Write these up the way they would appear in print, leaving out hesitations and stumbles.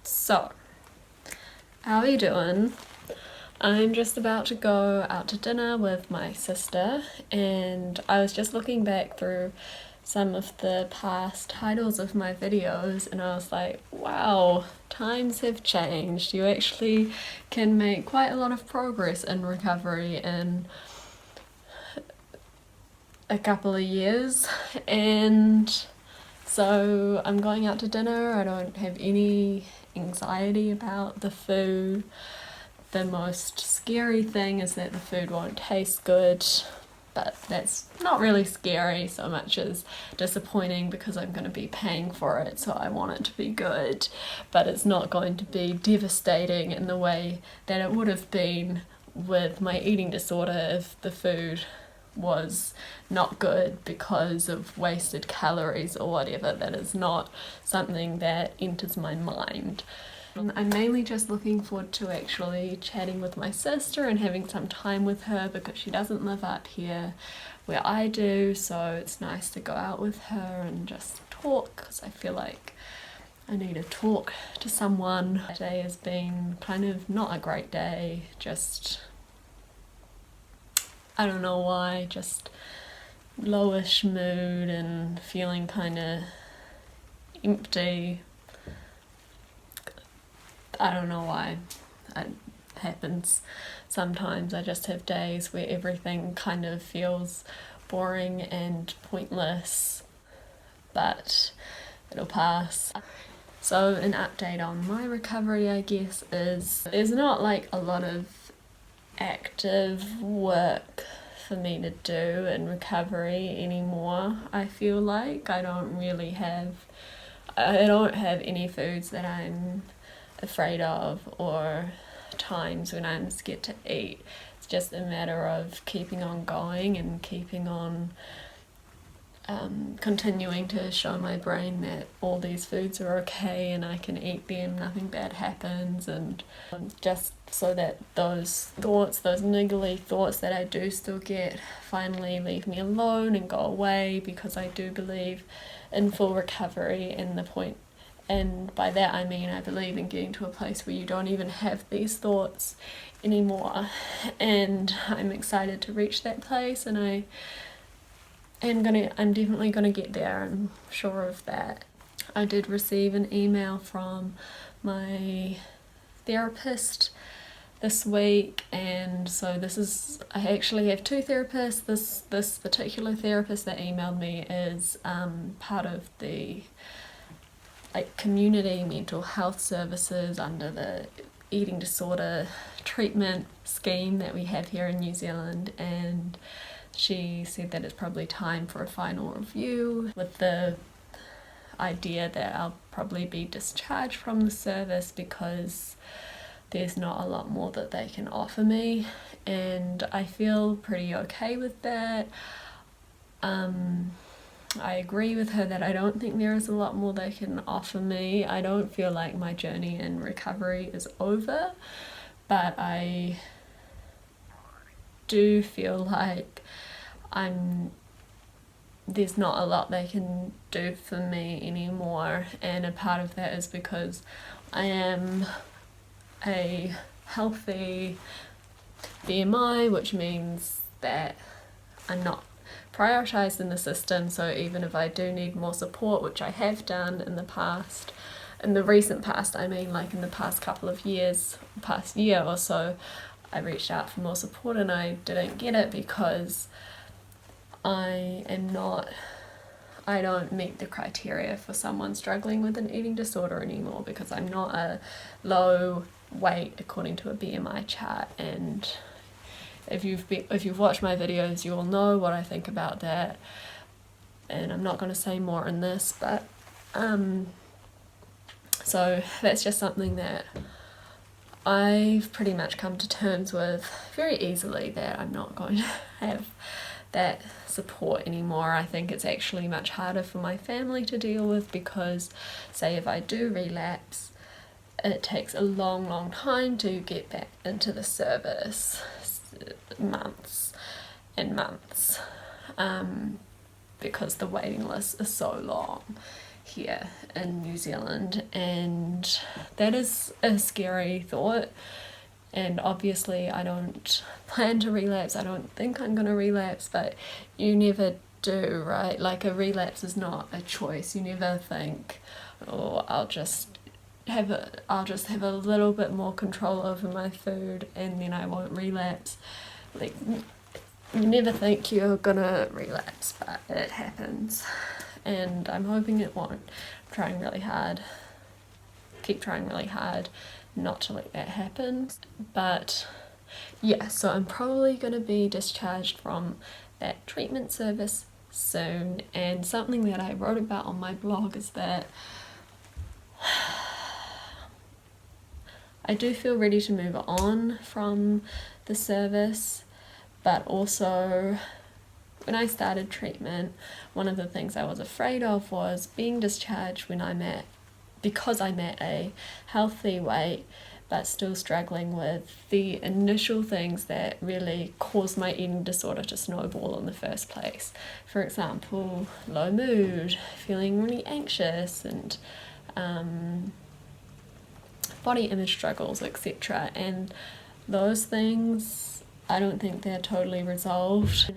So, how are you doing? I'm just about to go out to dinner with my sister, and I was just looking back through some of the past titles of my videos, and I was like, wow, times have changed. You actually can make quite a lot of progress in recovery in a couple of years, and so I'm going out to dinner. I don't have any anxiety about the food. The most scary thing is that the food won't taste good, but that's not really scary so much as disappointing because I'm going to be paying for it, so I want it to be good, but it's not going to be devastating in the way that it would have been with my eating disorder if the food was not good because of wasted calories or whatever. That is not something that enters my mind. I'm mainly just looking forward to actually chatting with my sister and having some time with her because she doesn't live up here where I do, so it's nice to go out with her and just talk because I feel like I need to talk to someone. Today has been kind of not a great day, just I don't know why, just lowish mood and feeling kind of empty. I don't know why. It happens sometimes. I just have days where everything kind of feels boring and pointless, but it'll pass. So an update on my recovery, I guess, is there's not like a lot of active work for me to do in recovery anymore. I feel like I don't have any foods that I'm afraid of or times when I'm scared to eat. It's just a matter of keeping on going and keeping on continuing to show my brain that all these foods are okay and I can eat them, nothing bad happens, and just so that those niggly thoughts that I do still get finally leave me alone and go away, because I do believe in full recovery and by that I mean I believe in getting to a place where you don't even have these thoughts anymore, and I'm excited to reach that place, and I'm definitely gonna get there, I'm sure of that. I did receive an email from my therapist this week, and so I actually have two therapists. This particular therapist that emailed me is part of the community mental health services under the eating disorder treatment scheme that we have here in New Zealand, and she said that it's probably time for a final review, with the idea that I'll probably be discharged from the service because there's not a lot more that they can offer me, and I feel pretty okay with that. I agree with her that I don't think there is a lot more they can offer me. I don't feel like my journey in recovery is over, but I do feel like there's not a lot they can do for me anymore, and a part of that is because I am a healthy BMI, which means that I'm not prioritised in the system, so even if I do need more support, which I have done in the recent past, I mean like in the past couple of years, past year or so, I reached out for more support and I didn't get it because I don't meet the criteria for someone struggling with an eating disorder anymore, because I'm not a low weight according to a BMI chart, and if you've watched my videos, you will know what I think about that, and I'm not going to say more in this, but so that's just something that I've pretty much come to terms with very easily, that I'm not going to have that support anymore. I think it's actually much harder for my family to deal with because, say, if I do relapse, it takes a long time to get back into the service, months and months, because the waiting list is so long here in New Zealand, and that is a scary thought. And obviously I don't plan to relapse, I don't think I'm gonna relapse, but you never do, right? Like, a relapse is not a choice. You never think, oh, I'll just have a little bit more control over my food and then I won't relapse. Like, you never think you're gonna relapse, but it happens, and I'm hoping it won't. I'm trying really hard, keep trying really hard not to let that happen. But yeah, so I'm probably going to be discharged from that treatment service soon, and something that I wrote about on my blog is that I do feel ready to move on from the service, but also when I started treatment, one of the things I was afraid of was being discharged because I'm at a healthy weight, but still struggling with the initial things that really caused my eating disorder to snowball in the first place. For example, low mood, feeling really anxious, and body image struggles, etc. And those things, I don't think they're totally resolved.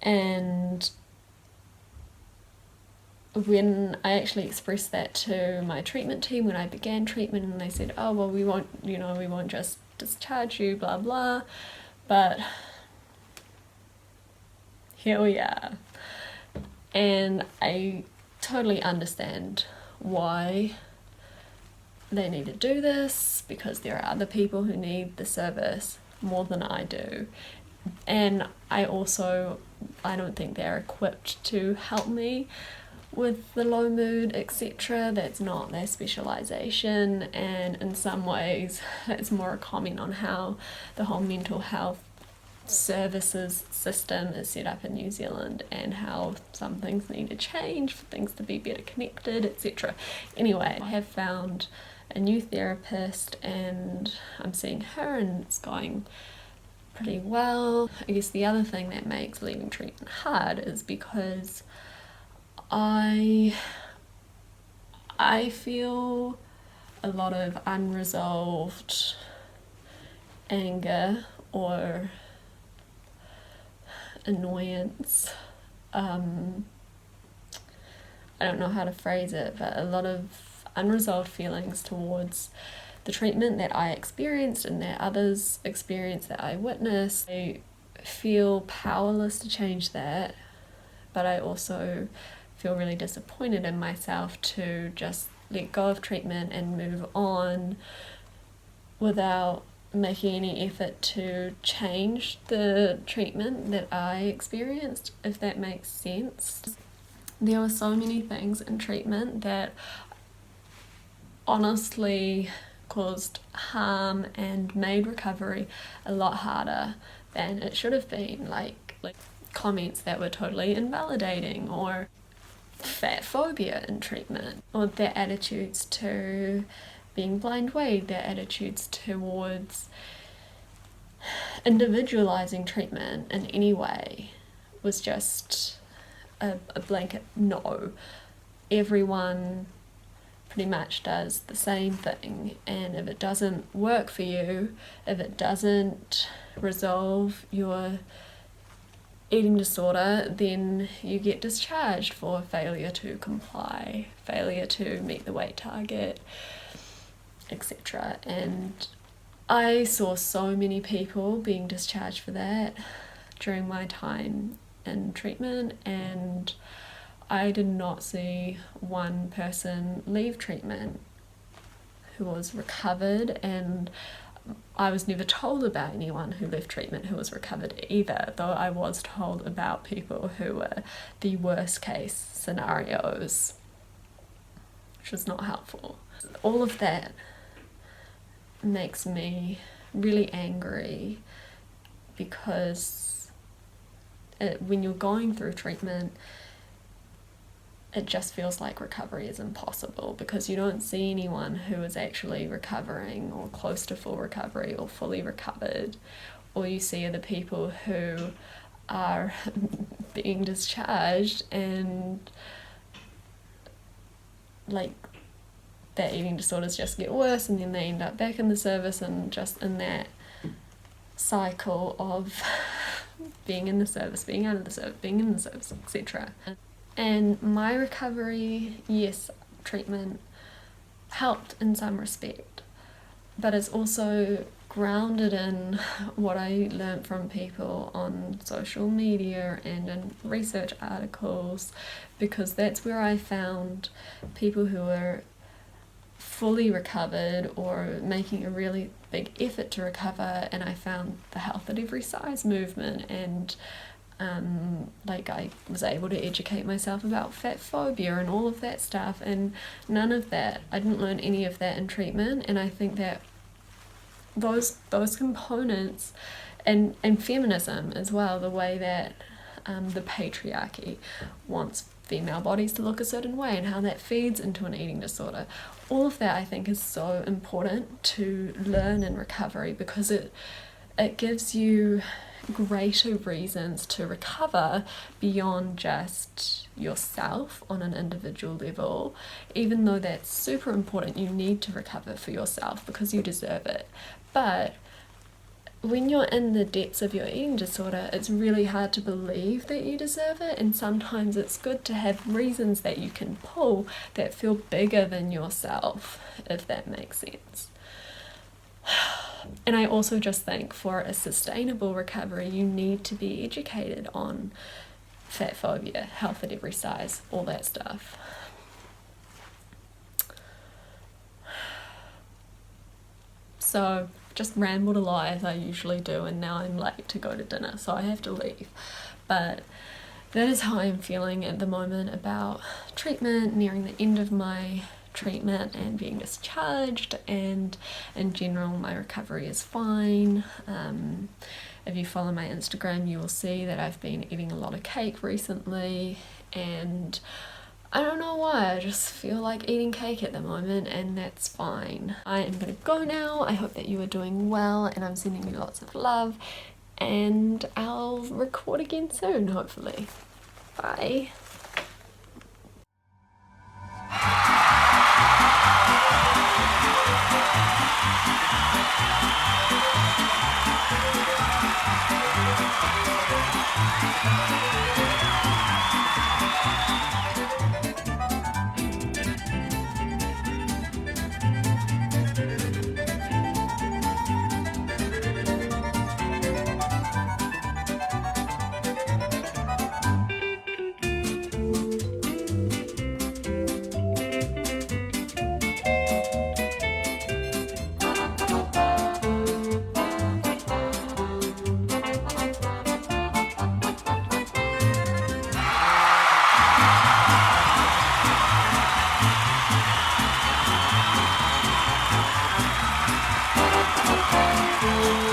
And when I actually expressed that to my treatment team when I began treatment, and they said, oh, well, we won't just discharge you, blah blah, but here we are. And I totally understand why they need to do this, because there are other people who need the service more than I do, and I don't think they're equipped to help me with the low mood, etc. That's not their specialisation, and in some ways it's more a comment on how the whole mental health services system is set up in New Zealand, and how some things need to change for things to be better connected, etc. Anyway, I have found a new therapist and I'm seeing her, and it's going pretty well. I guess the other thing that makes leaving treatment hard is because I feel a lot of unresolved anger or annoyance. I don't know how to phrase it, but a lot of unresolved feelings towards the treatment that I experienced and that others experienced, that I witnessed. I feel powerless to change that, but I also feel really disappointed in myself to just let go of treatment and move on without making any effort to change the treatment that I experienced, if that makes sense. There were so many things in treatment that honestly caused harm and made recovery a lot harder than it should have been, like comments that were totally invalidating, or fat phobia in treatment, or their attitudes to being blind weighed, their attitudes towards individualizing treatment in any way was just a blanket no. Everyone pretty much does the same thing, and if it doesn't work for you, if it doesn't resolve your eating disorder, then you get discharged for failure to comply, failure to meet the weight target, etc. And I saw so many people being discharged for that during my time in treatment, and I did not see one person leave treatment who was recovered, and I was never told about anyone who left treatment who was recovered either, though I was told about people who were the worst case scenarios, which was not helpful. All of that makes me really angry, because when you're going through treatment, it just feels like recovery is impossible, because you don't see anyone who is actually recovering or close to full recovery or fully recovered. All you see are the people who are being discharged, and like their eating disorders just get worse, and then they end up back in the service and just in that cycle of being in the service, being out of the service, being in the service, etc. And my recovery, yes, treatment helped in some respect, but it's also grounded in what I learned from people on social media and in research articles, because that's where I found people who were fully recovered or making a really big effort to recover. And I found the Health at Every Size movement, and like I was able to educate myself about fat phobia and all of that stuff, and none of that, I didn't learn any of that in treatment. And I think that those components, and feminism as well, the way that the patriarchy wants female bodies to look a certain way and how that feeds into an eating disorder, all of that I think is so important to learn in recovery, because it gives you greater reasons to recover beyond just yourself on an individual level. Even though that's super important, you need to recover for yourself because you deserve it. But when you're in the depths of your eating disorder, it's really hard to believe that you deserve it, and sometimes it's good to have reasons that you can pull that feel bigger than yourself, if that makes sense. And I also just think for a sustainable recovery, you need to be educated on fat phobia, health at every size, all that stuff. So just rambled a lot as I usually do, and now I'm late to go to dinner, so I have to leave. But that is how I'm feeling at the moment about treatment, nearing the end of my treatment and being discharged, and in general my recovery is fine. If you follow my Instagram, you will see that I've been eating a lot of cake recently, and I don't know why, I just feel like eating cake at the moment, and that's fine. I am gonna go now. I hope that you are doing well, and I'm sending you lots of love, and I'll record again soon, hopefully. Bye. Thank you.